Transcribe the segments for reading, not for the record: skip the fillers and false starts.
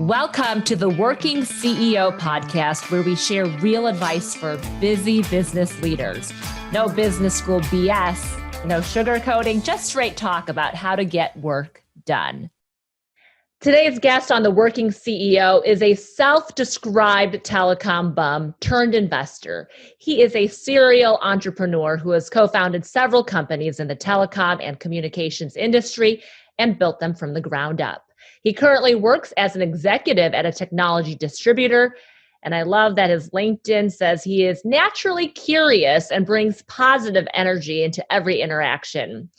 Welcome to the Working CEO podcast, where we share real advice for busy business leaders. No business school BS, no sugarcoating, just straight talk about how to get work done. Today's guest on the Working CEO is a self-described telecom bum turned investor. He is a serial entrepreneur who has co-founded several companies in the telecom and communications industry and built them from the ground up. He currently works as an executive at a technology distributor, and I love that his LinkedIn says he is naturally curious and brings positive energy into every interaction,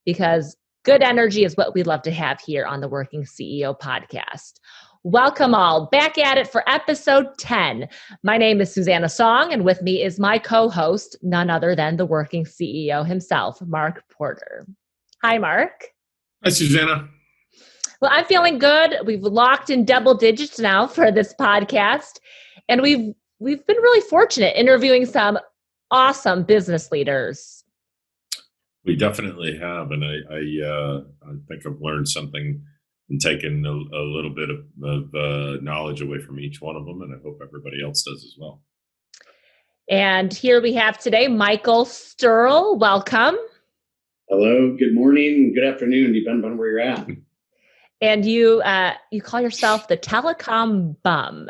because good energy is what we love to have here on the Working CEO podcast. Welcome all, back at it for episode 10. My name is Susanna Song, and with me is my co-host, none other than the Working CEO himself, Mark Porter. Hi, Mark. Hi, Susanna. Well, I'm feeling good. We've locked in double digits now for this podcast, and we've been really fortunate interviewing some awesome business leaders. We definitely have, and I think I've learned something and taken a little bit of knowledge away from each one of them, and I hope everybody else does as well. And here we have today Michael Sterl. Welcome. Hello. Good morning. Good afternoon, depending on where you're at. And you call yourself the Telecom bum.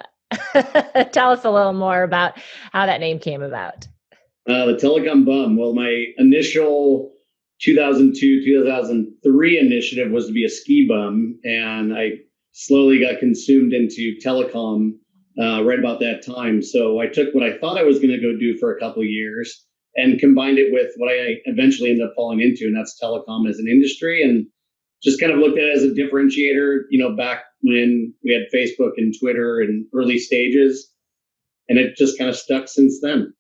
Tell us a little more about how that name came about. The Telecom bum. Well, my initial 2002-2003 initiative was to be a ski bum, and I slowly got consumed into telecom right about that time. So I took what I thought I was going to go do for a couple of years and combined it with what I eventually ended up falling into, and that's telecom as an industry, and just kind of looked at it as a differentiator, back when we had Facebook and Twitter in early stages, and it just kind of stuck since then.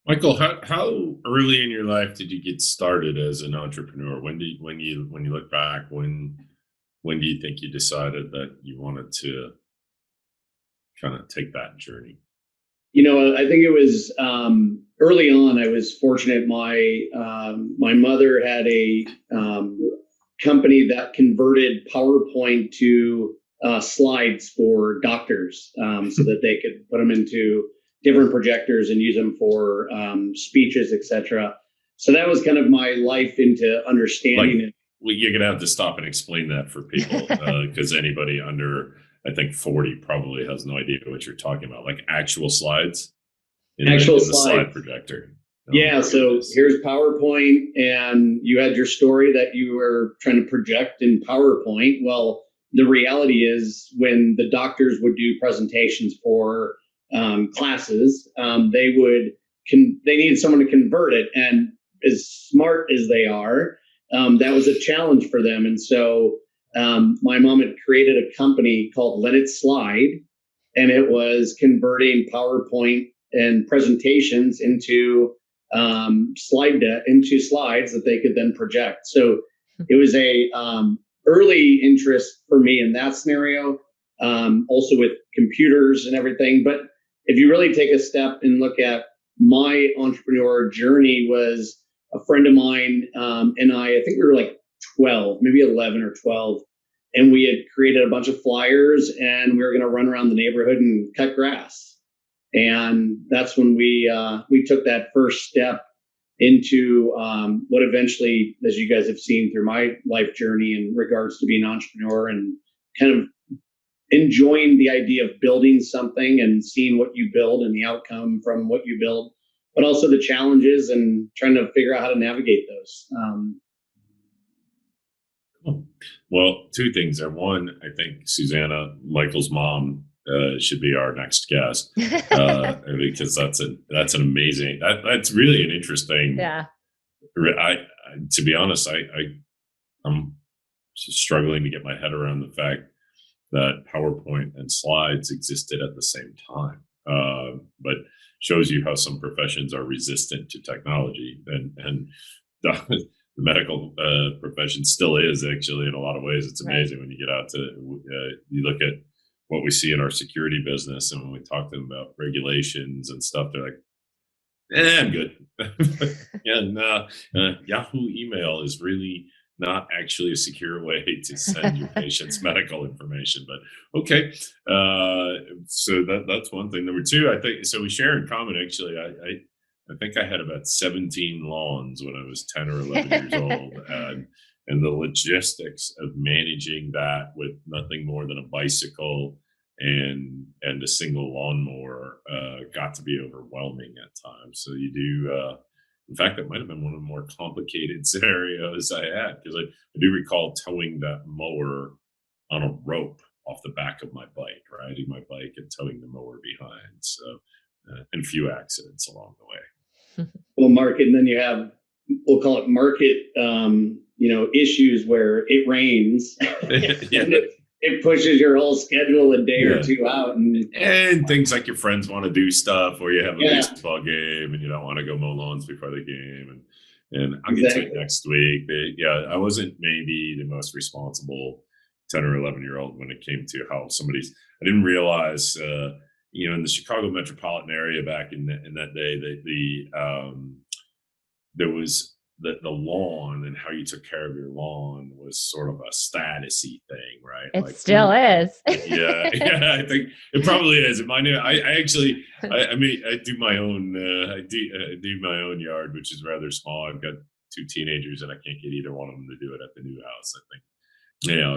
Michael, how early in your life did you get started as an entrepreneur? When you look back, when do you think you decided that you wanted to kind of take that journey? I think it was early on. I was fortunate. My mother had a company that converted PowerPoint to slides for doctors, so that they could put them into different projectors and use them for speeches, etc. So that was kind of my life into understanding it. Well, you're gonna have to stop and explain that for people, because anybody under, I think, 40 probably has no idea what you're talking about. Like actual slides in the slide projector. Yeah. So here's PowerPoint, and you had your story that you were trying to project in PowerPoint. Well, the reality is when the doctors would do presentations for classes, they needed someone to convert it. And as smart as they are, that was a challenge for them. And so my mom had created a company called Let It Slide, and it was converting PowerPoint and presentations into slides that they could then project. So it was a early interest for me in that scenario, also with computers and everything. But if you really take a step and look at my entrepreneur journey, was a friend of mine and I think we were like 12, maybe 11 or 12. And we had created a bunch of flyers, and we were going to run around the neighborhood and cut grass. And that's when we took that first step into what eventually, as you guys have seen through my life journey in regards to being an entrepreneur and kind of enjoying the idea of building something and seeing what you build and the outcome from what you build, but also the challenges and trying to figure out how to navigate those. Cool. Well, two things there. One, I think Susanna, Michael's mom, should be our next guest, because that's an amazing. That's really an interesting. Yeah. To be honest, I'm struggling to get my head around the fact that PowerPoint and slides existed at the same time, but shows you how some professions are resistant to technology, and the medical profession still is, actually, in a lot of ways. It's amazing when you get out to you look at what we see in our security business, and when we talk to them about regulations and stuff, they're like, I'm good. And Yahoo email is really not actually a secure way to send your patient's medical information. But okay, so that's one thing. Number two, I think so. We share in common. Actually, I think I had about 17 lawns when I was 10 or 11 years old, and the logistics of managing that with nothing more than a bicycle and a single lawnmower got to be overwhelming at times. So you do. In fact, that might have been one of the more complicated scenarios I had, because I do recall towing that mower on a rope off the back of my bike, riding my bike and towing the mower behind. So, and a few accidents along the way. Well, Mark, and then you have, we'll call it market, issues where it rains. Yeah. And it pushes your whole schedule a day or two out, and things like your friends want to do stuff, or you have a baseball game and you don't want to go mow lawns before the game, and I'll get to it next week. But I wasn't maybe the most responsible 10 or 11-year-old when it came to how I didn't realize in the Chicago metropolitan area back in that day that there was the lawn, and how you took care of your lawn was sort of a statusy thing, right? It still is. Yeah, I think it probably is. I do my own. I do my own yard, which is rather small. I've got 2 teenagers, and I can't get either one of them to do it at the new house. I think,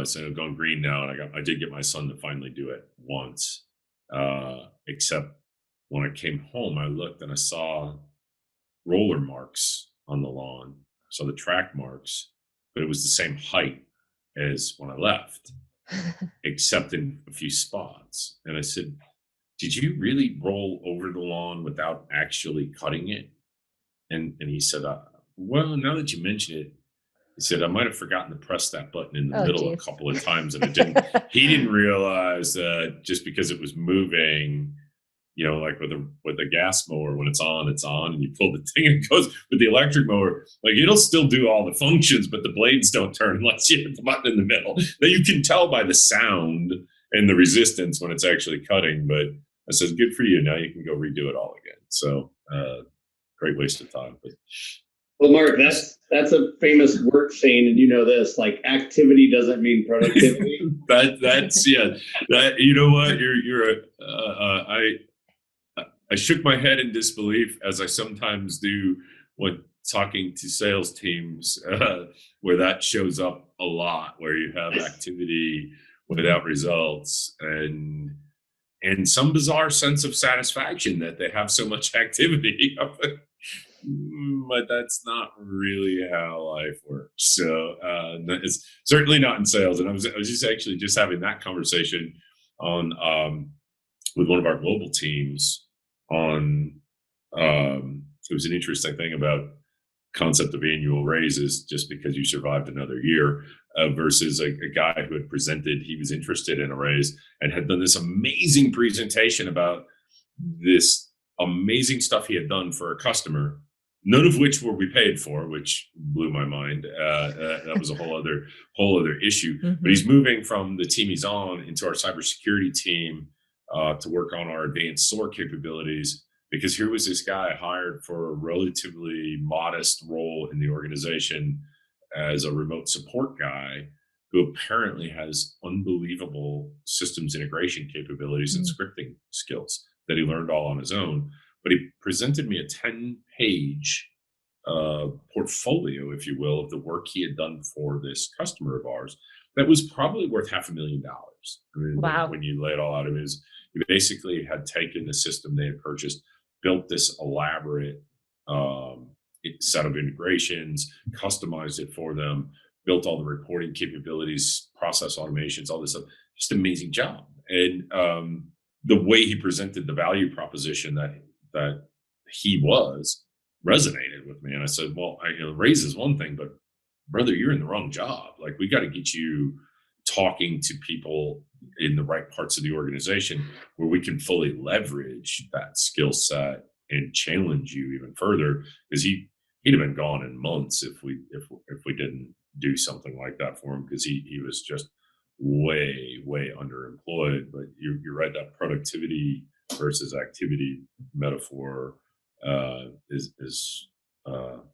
it's gone green now, and I did get my son to finally do it once. Except when I came home, I looked and I saw roller marks on the lawn. So the track marks, but it was the same height as when I left, except in a few spots. And I said, "Did you really roll over the lawn without actually cutting it?" And he said, "Well, now that you mention it," he said, "I might have forgotten to press that button in the middle a couple of times, and it didn't." He didn't realize that just because it was moving, like with a gas mower, when it's on, and you pull the thing and it goes. With the electric mower, like, it'll still do all the functions, but the blades don't turn unless you hit the button in the middle. Now you can tell by the sound and the resistance when it's actually cutting. But I said, "Good for you. Now you can go redo it all again." So great waste of time. But, well, Mark, that's a famous work saying, and you know this, like, activity doesn't mean productivity. That's that, you know what, I shook my head in disbelief, as I sometimes do when talking to sales teams, where that shows up a lot, where you have activity without results, and some bizarre sense of satisfaction that they have so much activity. But that's not really how life works. So it's certainly not in sales. And I was just having that conversation on with one of our global teams on it was an interesting thing about concept of annual raises, just because you survived another year, versus a guy who had presented he was interested in a raise and had done this amazing presentation about this amazing stuff he had done for a customer, none of which were we paid for, which blew my mind. That was a whole other issue. Mm-hmm. But he's moving from the team he's on into our cybersecurity team to work on our advanced SOAR capabilities, because here was this guy hired for a relatively modest role in the organization as a remote support guy, who apparently has unbelievable systems integration capabilities and scripting skills that he learned all on his own. But he presented me a 10-page portfolio, if you will, of the work he had done for this customer of ours that was probably worth $500,000. I mean, wow. When you lay it all out, he basically had taken the system they had purchased, built this elaborate set of integrations, customized it for them, built all the reporting capabilities, process automations, all this stuff. Just an amazing job. And the way he presented the value proposition that he was resonated with me. And I said, well, raise is one thing, but brother, you're in the wrong job. Like, we got to get you talking to people in the right parts of the organization where we can fully leverage that skill set and challenge you even further, because he'd have been gone in months if we didn't do something like that for him, because he was just way underemployed. But you're right, that productivity versus activity metaphor is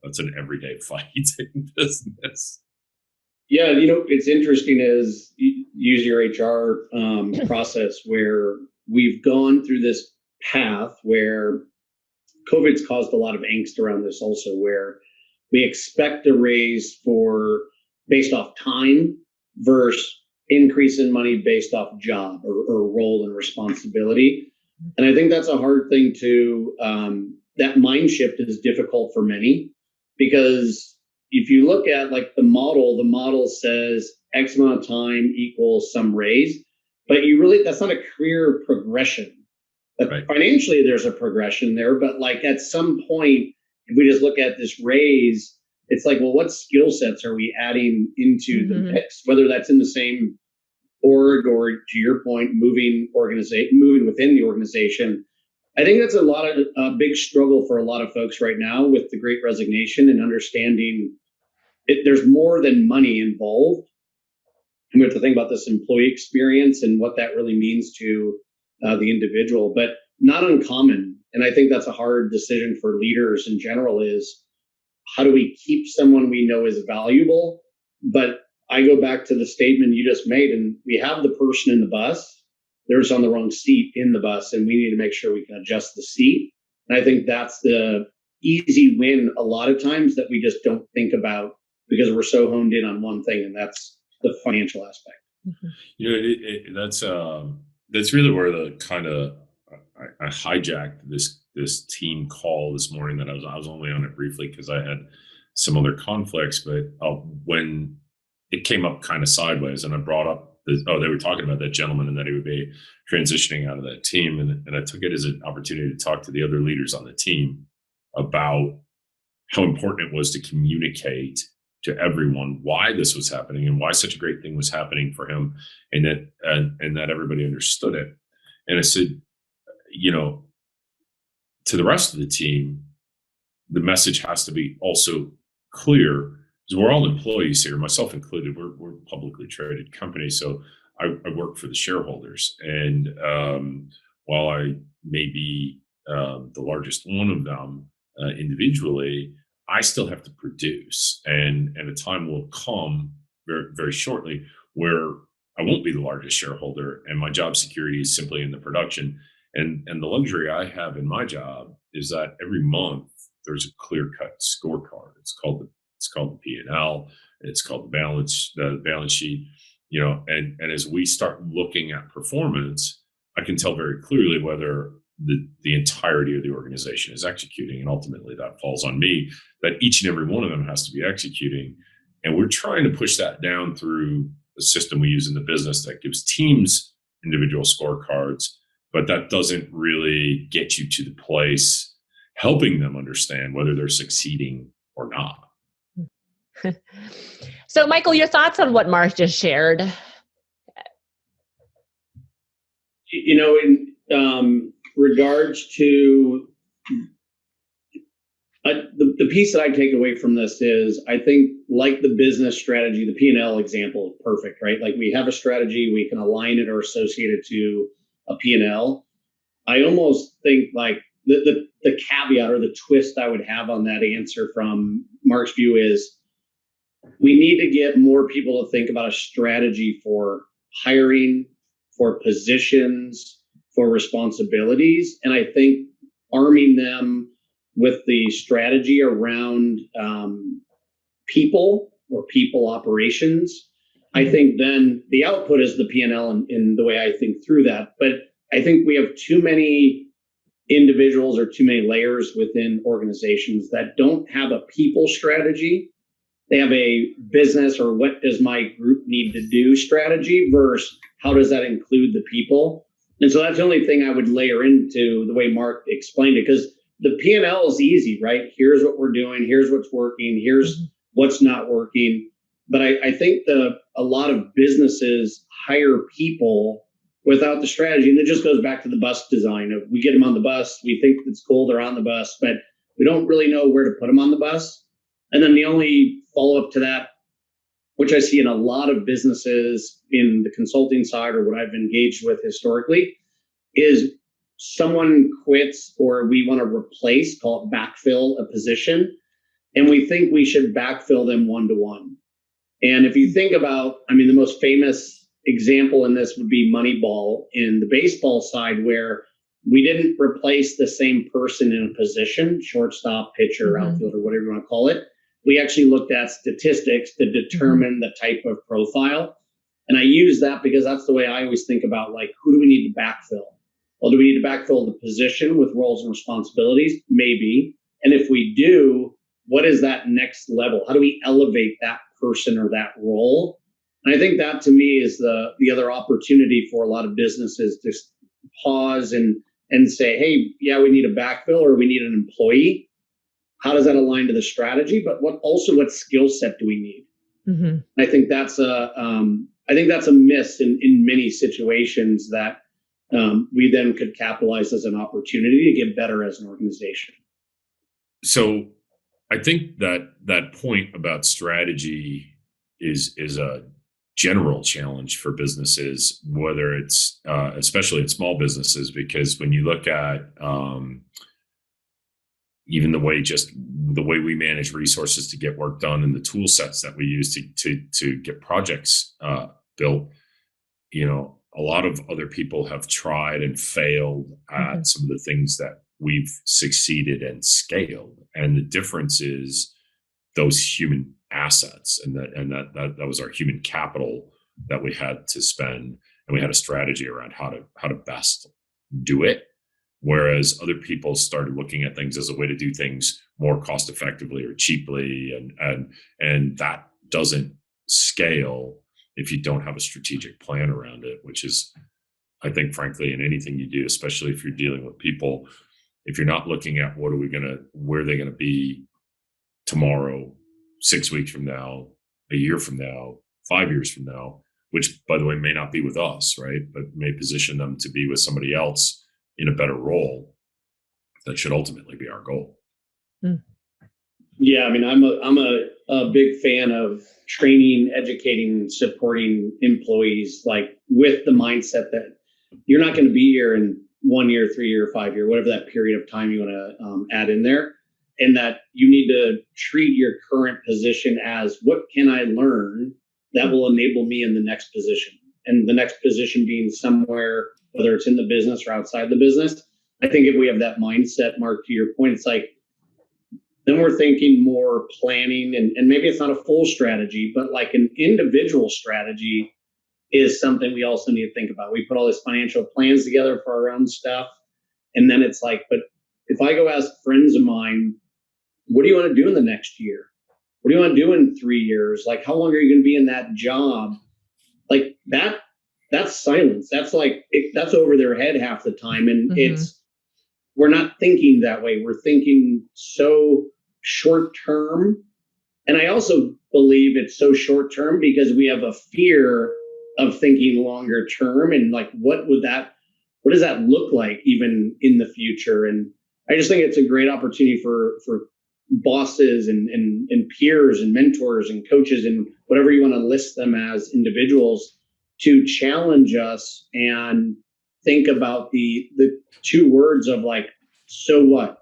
that's an everyday fight in business. Yeah, it's interesting is use your HR process where we've gone through this path where COVID's caused a lot of angst around this also, where we expect a raise for based off time versus increase in money based off job or role and responsibility. And I think that's a hard thing to, that mind shift is difficult for many because if you look at like the model says X amount of time equals some raise, but that's not a career progression. Right. Financially, there's a progression there, but like at some point, if we just look at this raise, it's like, well, what skill sets are we adding into the mix? Whether that's in the same org or, to your point, moving within the organization. I think that's a big struggle for a lot of folks right now with the Great Resignation and understanding there's more than money involved. And we have to think about this employee experience and what that really means to the individual, but not uncommon. And I think that's a hard decision for leaders in general is how do we keep someone we know is valuable? But I go back to the statement you just made, and we have the person in the bus, they're just on the wrong seat in the bus, and we need to make sure we can adjust the seat. And I think that's the easy win a lot of times that we just don't think about because we're so honed in on one thing, and that's the financial aspect. That's really where the kind of I hijacked this team call this morning that I was only on it briefly because I had some other conflicts, but when it came up kind of sideways and I brought up they were talking about that gentleman and that he would be transitioning out of that team, and I took it as an opportunity to talk to the other leaders on the team about how important it was to communicate to everyone why this was happening and why such a great thing was happening for him, and that everybody understood it. And I said, to the rest of the team, the message has to be also clear because we're all employees here, myself included. We're a publicly traded company, so I work for the shareholders. And while I may be the largest one of them individually, I still have to produce, and a time will come very, very shortly where I won't be the largest shareholder, and my job security is simply in the production. And the luxury I have in my job is that every month there's a clear-cut scorecard. It's called the P&L. It's called the balance sheet. And as we start looking at performance, I can tell very clearly whether the entirety of the organization is executing, and ultimately that falls on me. That each and every one of them has to be executing, and we're trying to push that down through the system we use in the business that gives teams individual scorecards, but that doesn't really get you to the place helping them understand whether they're succeeding or not. So, Michael, your thoughts on what Mark just shared? In regards to the piece that I take away from this is, I think, like the business strategy, the P&L example is perfect, right? Like we have a strategy, we can align it or associate it to a P&L. I almost think like the caveat or the twist I would have on that answer from Mark's view is we need to get more people to think about a strategy for hiring, for positions, for responsibilities. And I think arming them with the strategy around people or people operations, I think then the output is the P&L in the way I think through that. But I think we have too many individuals or too many layers within organizations that don't have a people strategy. They have a business or what does my group need to do strategy versus how does that include the people? And so that's the only thing I would layer into the way Mark explained it, because the P&L is easy, right? Here's what we're doing. Here's what's working. Here's what's not working. But I think a lot of businesses hire people without the strategy. And it just goes back to the bus design of we get them on the bus. We think it's cool. They're on the bus, but we don't really know where to put them on the bus. And then the only follow-up to that, which I see in a lot of businesses in the consulting side or what I've engaged with historically, is someone quits or we want to replace, call it backfill a position, and we think we should backfill them one-to-one. And if you think about, I mean, the most famous example in this would be Moneyball in the baseball side, where we didn't replace the same person in a position, shortstop, pitcher, outfielder, whatever you want to call it. We actually looked at statistics to determine the type of profile. And I use that because that's the way I always think about, like, who do we need to backfill? Well, do we need to backfill the position with roles and responsibilities? Maybe. And if we do, what is that next level? How do we elevate that person or that role? And I think that, to me, is the other opportunity for a lot of businesses to pause and say, hey, yeah, we need a backfill or we need an employee. How does that align to the strategy? But what skill set do we need? I think that's a miss in many situations that we then could capitalize as an opportunity to get better as an organization. So I think that point about strategy is a general challenge for businesses, whether it's especially in small businesses, because when you look at even the way we manage resources to get work done and the tool sets that we use to get projects built, a lot of other people have tried and failed at some of the things that we've succeeded and scaled. And the difference is those human assets, and that was our human capital that we had to spend, and we had a strategy around how to best do it. Whereas other people started looking at things as a way to do things more cost effectively or cheaply, and that doesn't scale if you don't have a strategic plan around it, which is, I think, frankly, in anything you do, especially if you're dealing with people, if you're not looking at where are they going to be tomorrow, 6 weeks from now, a year from now, 5 years from now, which, by the way, may not be with us, right? But may position them to be with somebody else in a better role. That should ultimately be our goal. Yeah, I mean, I'm a big fan of training, educating, supporting employees, like, with the mindset that you're not going to be here in 1 year, 3 year, 5 year, whatever that period of time you want to add in there, and that you need to treat your current position as, what can I learn that will enable me in the next position? And the next position being somewhere, whether it's in the business or outside the business. I think if we have that mindset, Mark, to your point, it's like, then we're thinking more planning, and maybe it's not a full strategy, but like an individual strategy is something we also need to think about. We put all these financial plans together for our own stuff. And then it's like, but if I go ask friends of mine, what do you want to do in the next year? What do you want to do in 3 years? Like, how long are you going to be in that job? Like, that's silence. That's like, that's over their head half the time. And we're not thinking that way. We're thinking so short term. And I also believe it's so short term because we have a fear of thinking longer term, and like, what does that look like even in the future? And I just think it's a great opportunity for bosses and peers and mentors and coaches and whatever you want to list them as, individuals, to challenge us and think about the two words of, like, so what?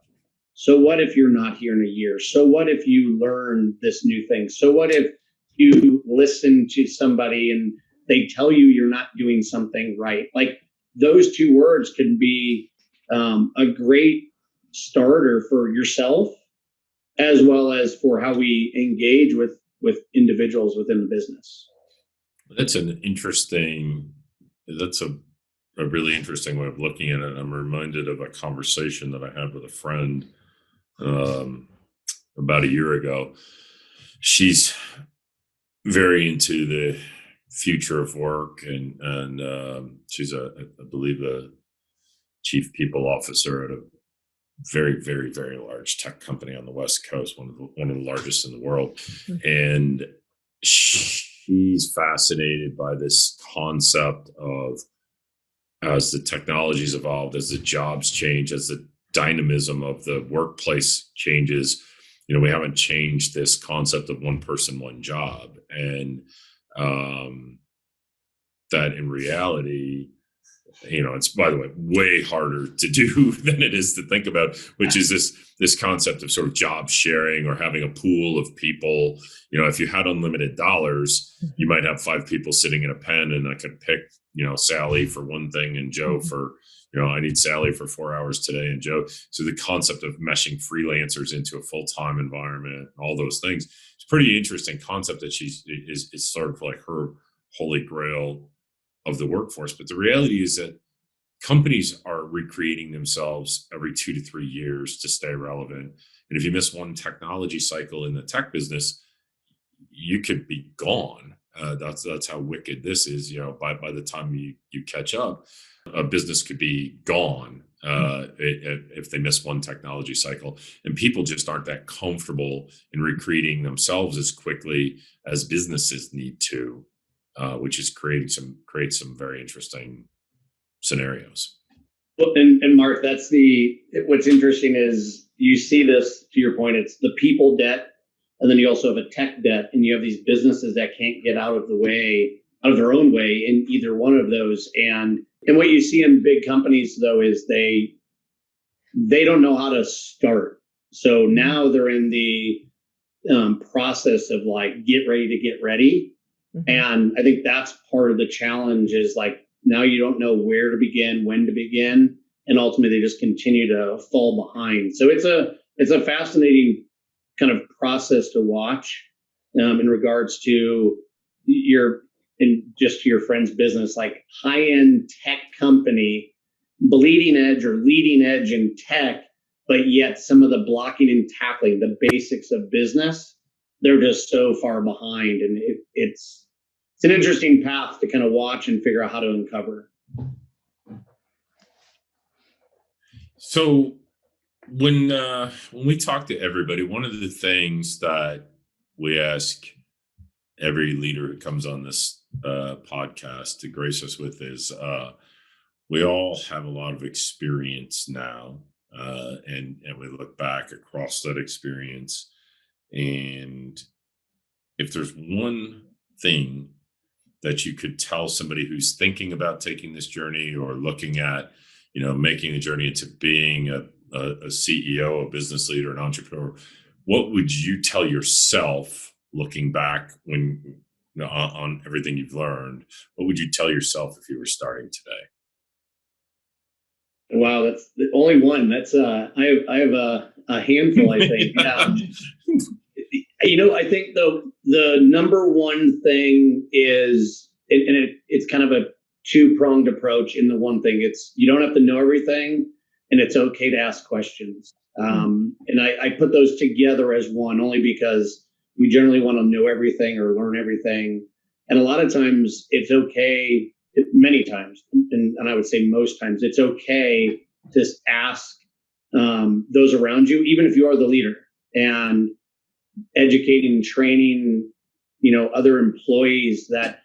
So what if you're not here in a year? So what if you learn this new thing? So what if you listen to somebody and they tell you you're not doing something right? Like, those two words can be a great starter for yourself, as well as for how we engage with individuals within the business. That's a really interesting way of looking at it. I'm reminded of a conversation that I had with a friend about a year ago. She's very into the future of work, and she's I believe a chief people officer at a very, very, very large tech company on the West Coast, one of the largest in the world. And she's fascinated by this concept of, as the technologies evolved, as the jobs change, as the dynamism of the workplace changes, we haven't changed this concept of one person, one job. And that in reality, it's, by the way, way harder to do than it is to think about, which is this concept of sort of job sharing or having a pool of people. If you had unlimited dollars, you might have 5 people sitting in a pen, and I could pick, Sally for one thing and Joe for, I need Sally for 4 hours today and Joe. So the concept of meshing freelancers into a full-time environment, all those things, it's a pretty interesting concept that is sort of like her holy grail of the workforce. But the reality is that companies are recreating themselves every 2 to 3 years to stay relevant. And if you miss one technology cycle in the tech business, you could be gone. That's how wicked this is. By the time you catch up, a business could be gone if they miss one technology cycle. And people just aren't that comfortable in recreating themselves as quickly as businesses need to, which is creates some very interesting scenarios. Well, and Mark, what's interesting is you see this, to your point, it's the people debt, and then you also have a tech debt, and you have these businesses that can't get out of their own way in either one of those. And what you see in big companies, though, is they don't know how to start. So now they're in the process of like, get ready to get ready. Mm-hmm. And I think that's part of the challenge is like, now you don't know where to begin, when to begin, and ultimately they just continue to fall behind. So it's a fascinating kind of process to watch in regards to your friend's business, like high-end tech company, bleeding edge or leading edge in tech, but yet some of the blocking and tackling, the basics of business, they're just so far behind. And it's an interesting path to kind of watch and figure out how to uncover. So when we talk to everybody, one of the things that we ask every leader who comes on this podcast to grace us with is we all have a lot of experience now, and we look back across that experience, and if there's one thing that you could tell somebody who's thinking about taking this journey or looking at, making the journey into being a CEO, a business leader, an entrepreneur, what would you tell yourself looking back on everything you've learned? What would you tell yourself if you were starting today? Wow, that's the only one. That's I have a handful, I think. I think the number one thing is, and it's kind of a two-pronged approach. In the one thing, it's you don't have to know everything, and it's okay to ask questions. And I put those together as one, only because we generally want to know everything or learn everything. And a lot of times it's okay, many times, and I would say most times, it's okay to ask those around you, even if you are the leader, and educating and training, other employees that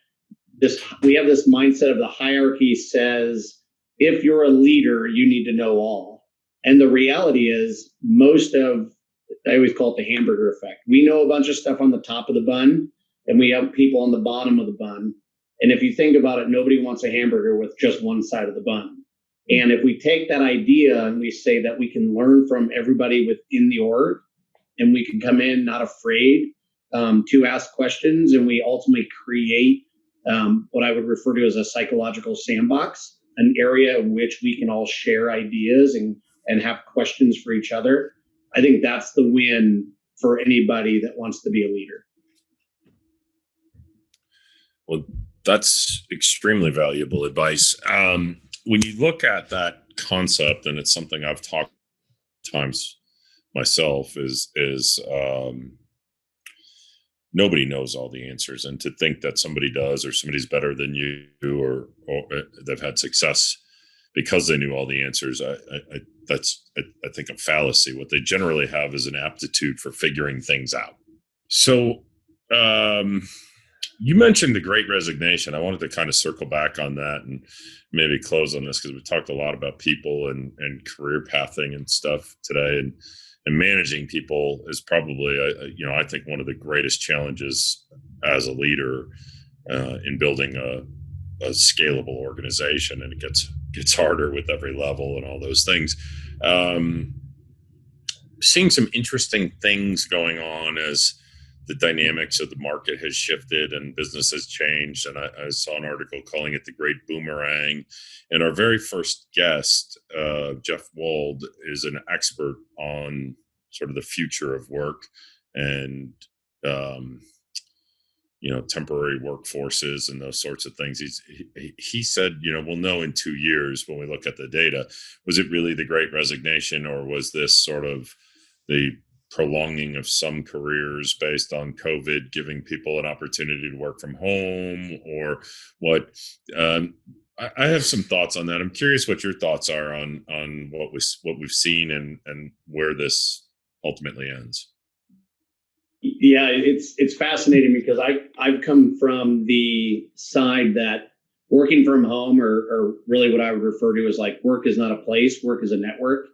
we have this mindset of the hierarchy says, if you're a leader, you need to know all. And the reality is I always call it the hamburger effect. We know a bunch of stuff on the top of the bun, and we have people on the bottom of the bun. And if you think about it, nobody wants a hamburger with just one side of the bun. And if we take that idea and we say that we can learn from everybody within the org, and we can come in not afraid to ask questions, and we ultimately create what I would refer to as a psychological sandbox, an area in which we can all share ideas and have questions for each other. I think that's the win for anybody that wants to be a leader. Well, that's extremely valuable advice. When you look at that concept, and it's something I've talked times myself, is nobody knows all the answers, and to think that somebody does, or somebody's better than you, or they've had success because they knew all the answers, that's I think a fallacy. What they generally have is an aptitude for figuring things out. So you mentioned the Great Resignation. I wanted to kind of circle back on that and maybe close on this, because we talked a lot about people and career pathing and stuff today, and managing people is probably, I think one of the greatest challenges as a leader in building a scalable organization. And it gets gets harder with every level and all those things. Seeing some interesting things going on as the dynamics of the market has shifted and business has changed. And I saw an article calling it the Great Boomerang. And our very first guest, Jeff Wald, is an expert on sort of the future of work and temporary workforces and those sorts of things. He said, we'll know in 2 years when we look at the data. Was it really the Great Resignation, or was this sort of the prolonging of some careers based on COVID, giving people an opportunity to work from home, or what? I have some thoughts on that. I'm curious what your thoughts are on what we've seen and where this ultimately ends. Yeah, it's fascinating because I've come from the side that working from home, or really what I would refer to as like work is not a place, work is a network.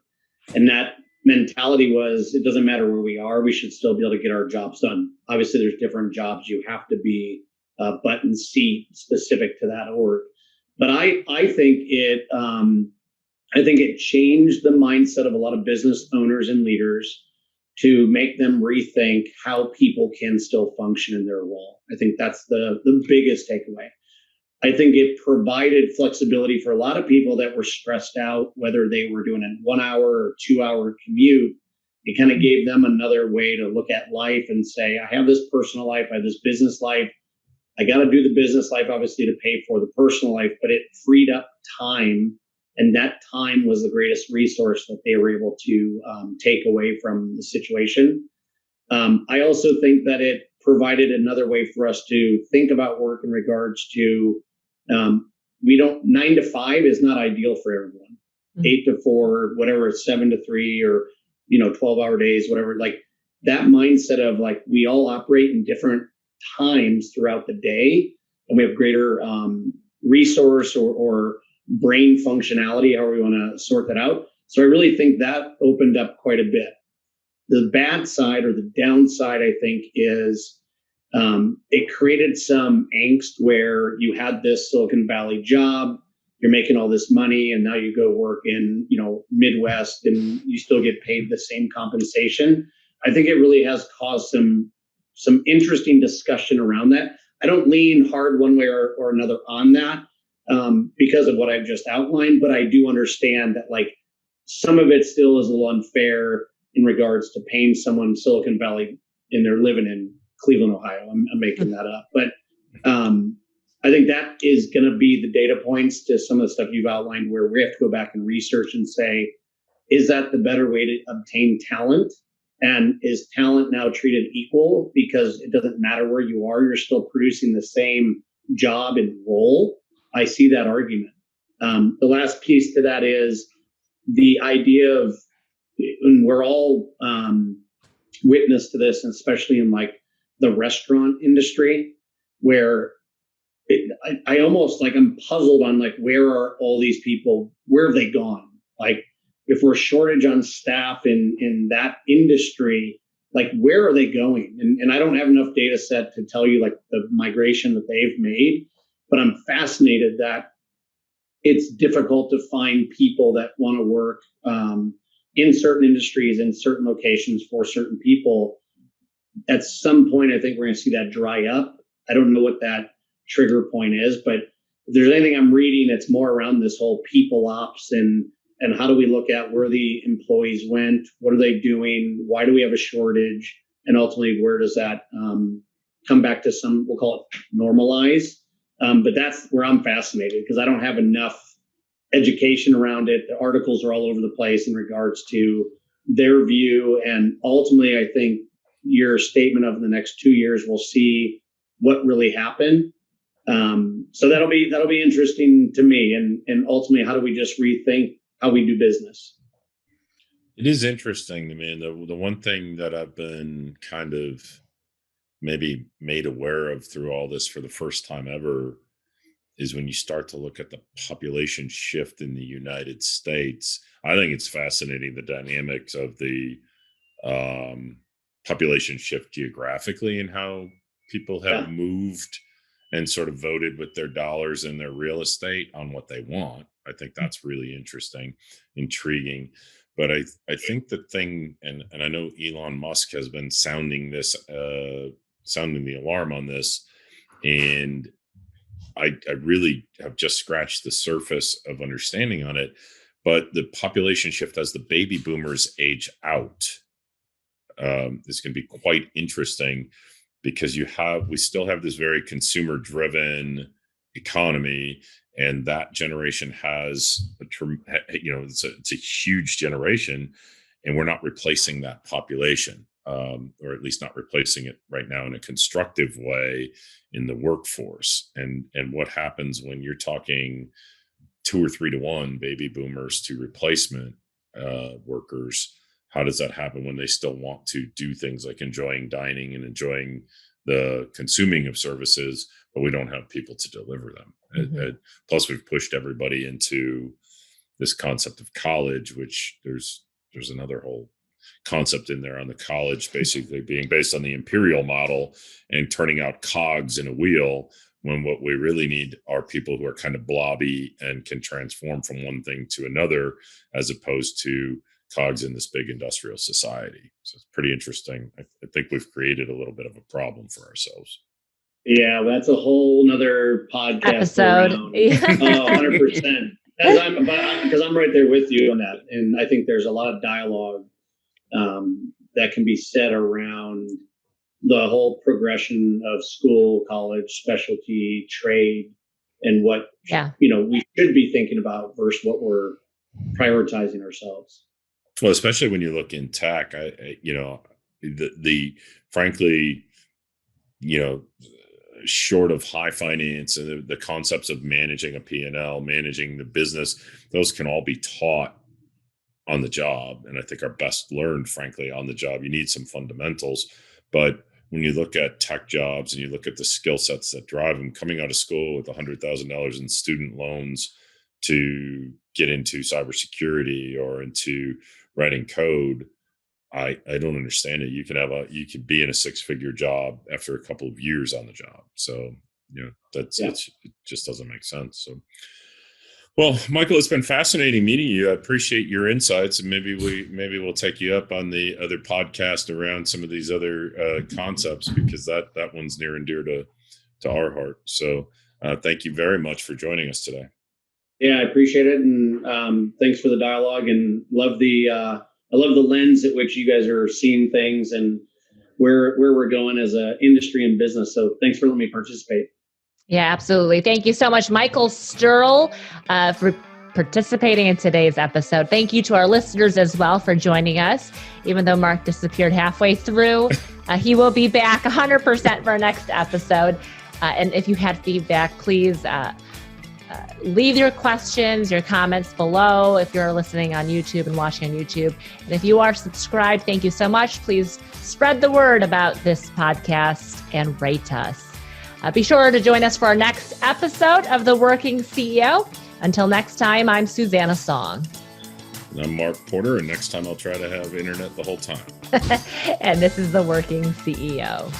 And that mentality was, it doesn't matter where we are, we should still be able to get our jobs done. Obviously, there's different jobs you have to be button seat specific to that org. But I think it changed the mindset of a lot of business owners and leaders to make them rethink how people can still function in their role. I think that's the biggest takeaway. I think it provided flexibility for a lot of people that were stressed out, whether they were doing a 1 hour or 2 hour commute. It kind of gave them another way to look at life and say, I have this personal life, I have this business life. I got to do the business life, obviously, to pay for the personal life, but it freed up time. And that time was the greatest resource that they were able to take away from the situation. I also think that it provided another way for us to think about work in regards to 9 to 5 is not ideal for everyone. 8 to 4, whatever, 7 to 3, or 12-hour days, whatever. Like that mindset of like we all operate in different times throughout the day, and we have greater resource or brain functionality, however we want to sort that out. So I really think that opened up quite a bit. The bad side or the downside, I think, is it created some angst where you had this Silicon Valley job, you're making all this money, and now you go work in Midwest and you still get paid the same compensation. I think it really has caused some interesting discussion around that. I don't lean hard one way or another on that. Because of what I've just outlined, but I do understand that like some of it still is a little unfair in regards to paying someone in Silicon Valley and they're living in Cleveland, Ohio. I'm making that up, but I think that is going to be the data points to some of the stuff you've outlined, where we have to go back and research and say, is that the better way to obtain talent? And is talent now treated equal because it doesn't matter where you are, you're still producing the same job and role? I see that argument. The last piece to that is the idea of, and we're all witness to this, and especially in like the restaurant industry, where I almost like I'm puzzled on like where are all these people? Where have they gone? Like if we're shortage on staff in that industry, like where are they going? And I don't have enough data set to tell you like the migration that they've made. But I'm fascinated that it's difficult to find people that want to work in certain industries, in certain locations for certain people. At some point, I think we're going to see that dry up. I don't know what that trigger point is, but if there's anything I'm reading, it's more around this whole people ops and how do we look at where the employees went? What are they doing? Why do we have a shortage? And ultimately, where does that come back to some, we'll call it normalize? But that's where I'm fascinated because I don't have enough education around it. The articles are all over the place in regards to their view. And ultimately, I think your statement of the next 2 years, we'll see what really happened. So that'll be interesting to me. And ultimately, how do we just rethink how we do business? It is interesting to me. And the one thing that I've been kind of maybe made aware of through all this for the first time ever is when you start to look at the population shift in the United States. I think it's fascinating, the dynamics of the population shift geographically and how people have moved and sort of voted with their dollars and their real estate on what they want. I think that's really interesting, intriguing. But I think the thing, and I know Elon Musk has been sounding the alarm on this, and I really have just scratched the surface of understanding on it. But the population shift as the baby boomers age out is going to be quite interesting, because we still have this very consumer driven economy, and that generation has it's a huge generation, and we're not replacing that population, or at least not replacing it right now in a constructive way in the workforce. And what happens when you're talking 2 or 3 to 1 baby boomers to replacement workers? How does that happen when they still want to do things like enjoying dining and enjoying the consuming of services, but we don't have people to deliver them? Mm-hmm. Plus, we've pushed everybody into this concept of college, which there's another whole concept in there on the college basically being based on the imperial model and turning out cogs in a wheel, when what we really need are people who are kind of blobby and can transform from one thing to another, as opposed to cogs in this big industrial society. So it's pretty interesting. I think we've created a little bit of a problem for ourselves. Yeah, that's a whole nother podcast episode. 100%. Because I'm right there with you on that. And I think there's a lot of dialogue that can be said around the whole progression of school, college, specialty, trade, and what we should be thinking about versus what we're prioritizing ourselves. Well, especially when you look in tech, frankly, short of high finance and the concepts of managing a P&L, managing the business, those can all be taught on the job. And I think are best learned, frankly, on the job. You need some fundamentals. But when you look at tech jobs and you look at the skill sets that drive them, coming out of school with $100,000 in student loans to get into cybersecurity or into writing code, I don't understand it. You could be in a 6-figure job after a couple of years on the job. So, it just doesn't make sense. So, well, Michael, it's been fascinating meeting you. I appreciate your insights, and maybe we'll take you up on the other podcast around some of these other concepts, because that one's near and dear to our heart. So, thank you very much for joining us today. Yeah, I appreciate it, and thanks for the dialogue, and I love the lens at which you guys are seeing things and where we're going as an industry and business. So thanks for letting me participate. Yeah, absolutely. Thank you so much, Michael Sterl, for participating in today's episode. Thank you to our listeners as well for joining us. Even though Mark disappeared halfway through, he will be back 100% for our next episode. And if you had feedback, please leave your questions, your comments below if you're listening on YouTube and watching on YouTube. And if you are subscribed, thank you so much. Please spread the word about this podcast and rate us. Be sure to join us for our next episode of The Working CEO. Until next time, I'm Susanna Song. And I'm Mark Porter, and next time I'll try to have internet the whole time. And this is The Working CEO.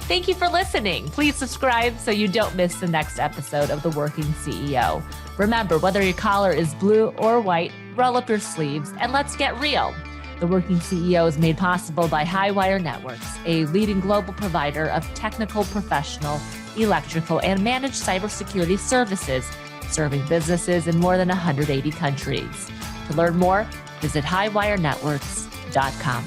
Thank you for listening. Please subscribe so you don't miss the next episode of The Working CEO. Remember, whether your collar is blue or white, roll up your sleeves and let's get real. The Working CEO is made possible by Highwire Networks, a leading global provider of technical, professional, electrical, and managed cybersecurity services, serving businesses in more than 180 countries. To learn more, visit highwirenetworks.com.